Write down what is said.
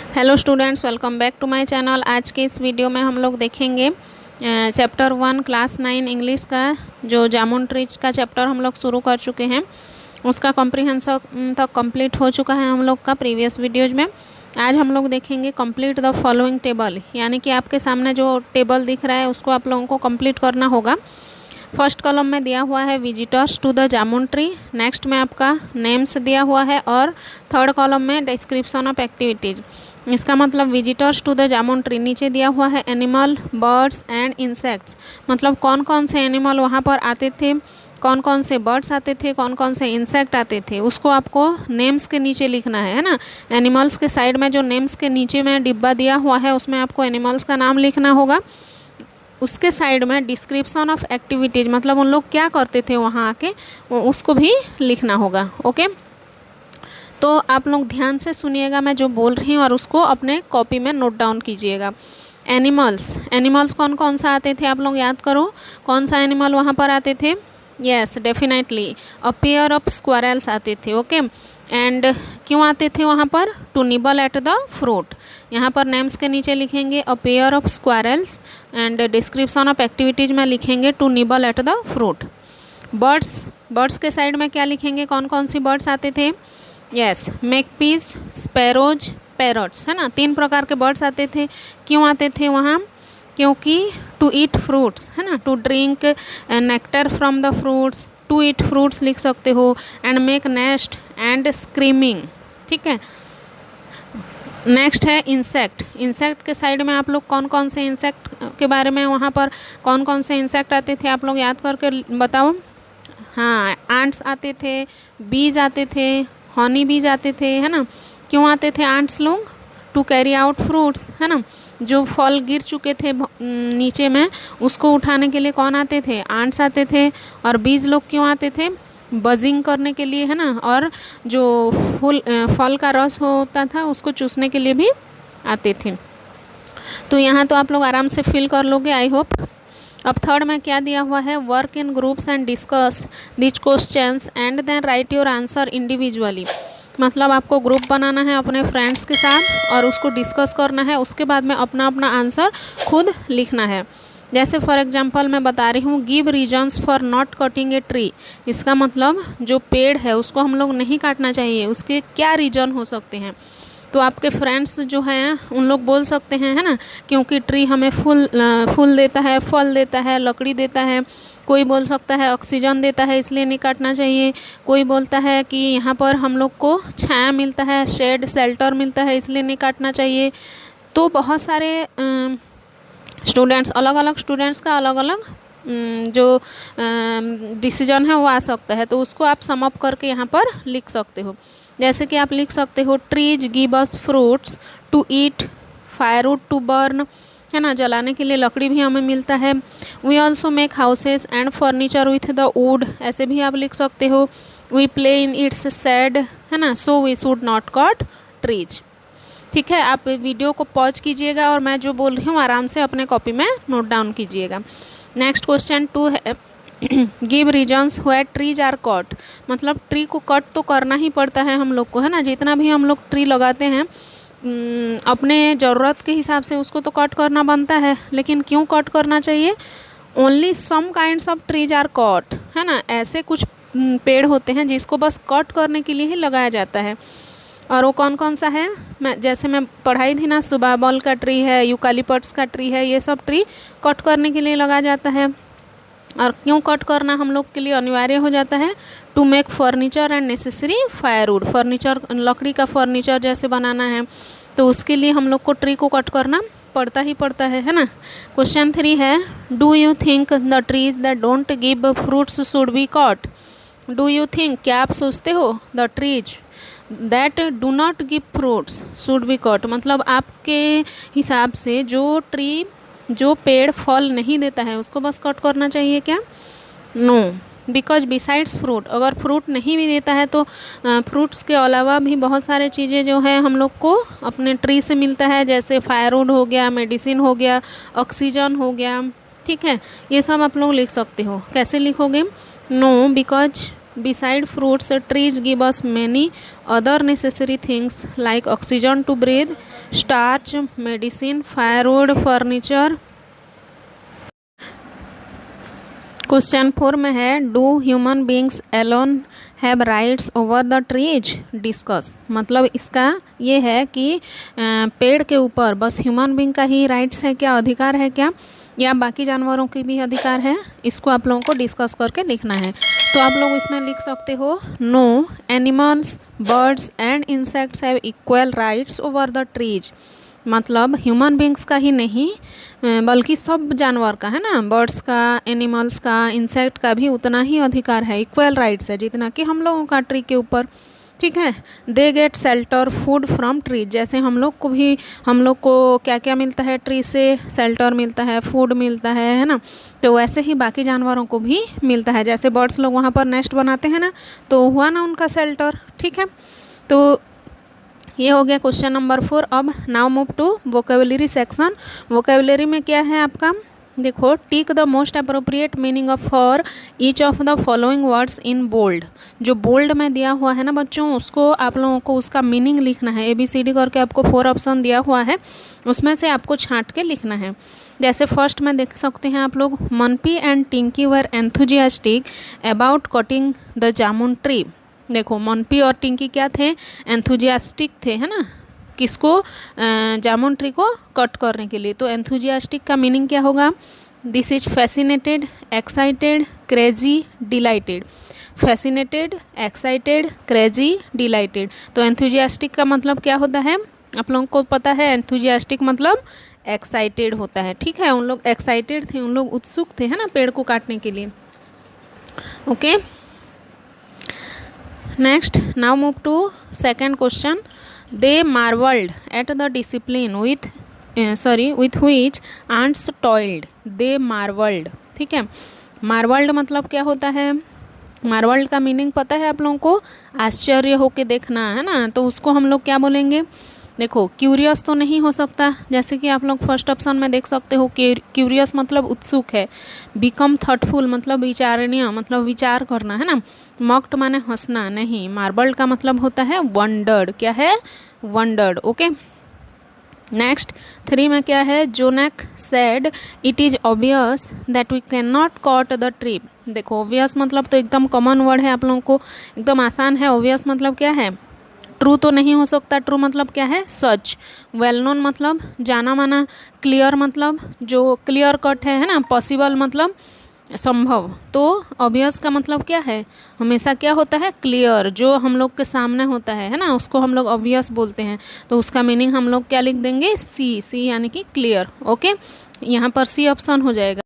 Hello students, welcome back to my channel. आज के इस वीडियो में हम लोग देखेंगे चैप्टर 1 क्लास 9 इंग्लिश का जो जामुन ट्रीज का चैप्टर हम लोग शुरू कर चुके हैं। उसका कॉम्प्रिहेंशन तक कंप्लीट हो चुका है हम लोग का प्रीवियस वीडियोज में। आज हम लोग देखेंगे कंप्लीट द फॉलोइंग टेबल, यानी कि आपके सामने जो टेबल दिख रहा है उसको आप लोगों को कंप्लीट करना होगा। फर्स्ट कॉलम में दिया हुआ है visitors to the jamun tree, next में आपका नेम्स दिया हुआ है और थर्ड कॉलम में डिस्क्रिप्शन ऑफ एक्टिविटीज़। इसका मतलब visitors to the jamun tree नीचे दिया हुआ है एनिमल, बर्ड्स एंड इंसेक्ट्स, मतलब कौन कौन से एनिमल वहाँ पर आते थे, कौन कौन से बर्ड्स आते थे, कौन कौन से इंसेक्ट आते थे, उसको आपको नेम्स के नीचे लिखना है ना। एनिमल्स के साइड में जो नेम्स के नीचे में डिब्बा दिया हुआ है उसमें आपको एनिमल्स का नाम लिखना होगा। उसके साइड में डिस्क्रिप्शन ऑफ एक्टिविटीज़, मतलब उन लोग क्या करते थे वहाँ आके, उसको भी लिखना होगा। ओके, तो आप लोग ध्यान से सुनिएगा मैं जो बोल रही हूँ और उसको अपने कॉपी में नोट डाउन कीजिएगा। एनिमल्स कौन कौन सा आते थे आप लोग याद करो, कौन सा एनिमल वहाँ पर आते थे। Yes, definitely a pair of squirrels आते थे। ओके, एंड क्यों आते थे वहाँ पर, to nibble at the fruit. यहाँ पर नेम्स के नीचे लिखेंगे a pair of squirrels and description of activities में लिखेंगे to nibble at the fruit. Birds के साइड में क्या लिखेंगे, कौन कौन सी बर्ड्स आते थे। यस, मेकपीज, स्पैरोज, पैरट्स, है ना। 3 प्रकार के बर्ड्स आते थे। क्यों आते थे वहाँ, क्योंकि टू ईट फ्रूट्स, है ना, to drink nectar from the fruits, to eat fruits लिख सकते हो, and make nest and screaming. ठीक है, नेक्स्ट है इंसेक्ट के साइड में आप लोग कौन कौन से इंसेक्ट के बारे में, वहाँ पर कौन कौन से इंसेक्ट आते थे आप लोग याद करके बताओ। हाँ, आंट्स आते थे, बीज आते थे, हनी बीज आते थे, है ना। क्यों आते थे आंट्स लोग, टू कैरी आउट फ्रूट्स, है ना। जो फल गिर चुके थे नीचे में उसको उठाने के लिए कौन आते थे, आंट्स आते थे। और बीज लोग क्यों आते थे, बजिंग करने के लिए, है ना। और जो फल का रस होता था उसको चूसने के लिए भी आते थे। तो यहाँ तो आप लोग आराम से फिल कर लोगे, आई होप। अब थर्ड में क्या दिया हुआ है, work in groups and discuss this questions and then write your answer individually, मतलब आपको ग्रुप बनाना है अपने फ्रेंड्स के साथ और उसको डिस्कस करना है, उसके बाद में अपना अपना आंसर खुद लिखना है। जैसे फॉर एग्जांपल मैं बता रही हूँ, give reasons for not cutting a tree, इसका मतलब जो पेड़ है उसको हम लोग नहीं काटना चाहिए, उसके क्या रीजन हो सकते हैं। तो आपके फ्रेंड्स जो हैं उन लोग बोल सकते हैं, है ना, क्योंकि ट्री हमें फूल देता है, फल देता है, लकड़ी देता है। कोई बोल सकता है ऑक्सीजन देता है इसलिए नहीं काटना चाहिए। कोई बोलता है कि यहाँ पर हम लोग को छाया मिलता है, शेड शेल्टर मिलता है इसलिए नहीं काटना चाहिए। तो बहुत सारे स्टूडेंट्स, अलग अलग स्टूडेंट्स का अलग अलग जो डिसीजन है वो आ सकता है, तो उसको आप सम अप करके यहाँ पर लिख सकते हो। जैसे कि आप लिख सकते हो, trees give us fruits to eat, firewood to burn, है ना, जलाने के लिए लकड़ी भी हमें मिलता है। We also make houses and furniture with the wood, ऐसे भी आप लिख सकते हो। We play in its shade, है ना, so we should not cut trees. ठीक है, आप वीडियो को पॉज कीजिएगा और मैं जो बोल रही हूँ आराम से अपने कॉपी में नोट डाउन कीजिएगा। नेक्स्ट क्वेश्चन 2 है, give reasons where trees are cut, मतलब ट्री को कट तो करना ही पड़ता है हम लोग को, है ना। जितना भी हम लोग ट्री लगाते हैं अपने ज़रूरत के हिसाब से उसको तो कट करना बनता है, लेकिन क्यों कट करना चाहिए, only some kinds of trees are cut, है ना। ऐसे कुछ पेड़ होते हैं जिसको बस कट करने के लिए ही लगाया जाता है। और वो कौन कौन सा है, जैसे मैं पढ़ाई थी ना, सुबाबल का ट्री है, यूकालिपट्स का ट्री है, ये सब ट्री कट करने के लिए लगाया जाता है। और क्यों कट करना हम लोग के लिए अनिवार्य हो जाता है, to make furniture and necessary firewood, furniture, लकड़ी का फर्नीचर जैसे बनाना है तो उसके लिए हम लोग को ट्री को कट करना पड़ता ही पड़ता है ना। क्वेश्चन 3 है, do you think the trees that don't give fruits should be cut. Do you think, क्या आप सोचते हो, the trees that do not give fruits should be cut, मतलब आपके हिसाब से जो पेड़ फल नहीं देता है उसको बस कट करना चाहिए क्या। नो, बिकॉज बिसाइड्स फ्रूट, अगर फ्रूट नहीं भी देता है तो फ्रूट्स के अलावा भी बहुत सारे चीज़ें जो है हम लोग को अपने ट्री से मिलता है, जैसे फायरवुड हो गया, मेडिसिन हो गया, ऑक्सीजन हो गया। ठीक है, ये सब आप लोग लिख सकते हो। कैसे लिखोगे, no because Beside fruits, trees give us many other necessary things like oxygen to breathe, starch, medicine, firewood, furniture. Question 4 में है do human beings alone have rights over the trees, discuss. मतलब इसका ये है कि पेड़ के ऊपर बस ह्यूमन बींग का ही राइट्स है क्या, अधिकार है क्या, या बाकी जानवरों की भी अधिकार है, इसको आप लोगों को डिस्कस करके लिखना है। तो आप लोग इसमें लिख सकते हो no animals, birds and insects have equal rights over the trees. मतलब ह्यूमन बींग्स का ही नहीं बल्कि सब जानवर का, है ना, बर्ड्स का, एनिमल्स का, इंसेक्ट का भी उतना ही अधिकार है, इक्वल राइट्स है जितना कि हम लोगों का ट्री के ऊपर। ठीक है। They get shelter food from tree, जैसे हम लोग को क्या क्या मिलता है ट्री से, शेल्टर मिलता है, फूड मिलता है ना, तो वैसे ही बाकी जानवरों को भी मिलता है। जैसे बर्ड्स लोग वहाँ पर नेस्ट बनाते हैं ना, तो हुआ ना उनका शेल्टर। ठीक है। तो ये हो गया क्वेश्चन नंबर 4। अब now move to vocabulary section. Vocabulary में क्या है आपका, देखो, tick the most appropriate meaning of for each of the following words in bold. जो बोल्ड में दिया हुआ है ना बच्चों, उसको आप लोगों को उसका मीनिंग लिखना है। ABCD करके आपको 4 ऑप्शन दिया हुआ है, उसमें से आपको छांट के लिखना है। जैसे फर्स्ट में देख सकते हैं आप लोग, मनपी एंड टिंकी were enthusiastic about cutting the jamun tree. देखो, मनपी और टिंकी क्या थे, एंथुजियास्टिक थे, है ना, किसको, जामुन ट्री को कट करने के लिए। तो एंथुजियास्टिक का मीनिंग क्या होगा, this is fascinated, excited, crazy, dilated. Fascinated, excited, crazy, dilated. तो एंथुजियास्टिक का मतलब क्या होता है, आप लोगों को पता है, एंथुजियास्टिक मतलब एक्साइटेड होता है। ठीक है, उन लोग एक्साइटेड थे, उन लोग उत्सुक थे, है ना, पेड़ को काटने के लिए। Okay, next now move to second question. They marvelled at the discipline with which ants toiled। They marvelled. ठीक है, मार्वल्ड मतलब क्या होता है, मार्वल्ड का मीनिंग पता है आप लोगों को, आश्चर्य होके देखना, है ना, तो उसको हम लोग क्या बोलेंगे। देखो, क्यूरियस तो नहीं हो सकता, जैसे कि आप लोग फर्स्ट ऑप्शन में देख सकते हो, क्यूरियस मतलब उत्सुक है। बिकम थॉटफुल मतलब विचारणीय, मतलब विचार करना, है ना। मॉक्ड माने हंसना, नहीं। मार्बल्ड का मतलब होता है वंडर्ड। क्या है, वंडर्ड। ओके, नेक्स्ट 3 में क्या है, जोनेक said it is obvious that we can not cut the tree. देखो, ऑब्वियस मतलब तो एकदम कॉमन वर्ड है, आप लोगों को एकदम आसान है। ऑब्वियस मतलब क्या है, ट्रू तो नहीं हो सकता। ट्रू मतलब क्या है, सच। वेल नोन मतलब जाना माना। क्लियर मतलब जो क्लियर कट है ना। पॉसिबल मतलब संभव। तो ऑब्वियस का मतलब क्या है, हमेशा क्या होता है, क्लियर। जो हम लोग के सामने होता है ना, उसको हम लोग ऑब्वियस बोलते हैं। तो उसका मीनिंग हम लोग क्या लिख देंगे, सी यानी कि क्लियर। ओके, यहाँ पर सी ऑप्शन हो जाएगा।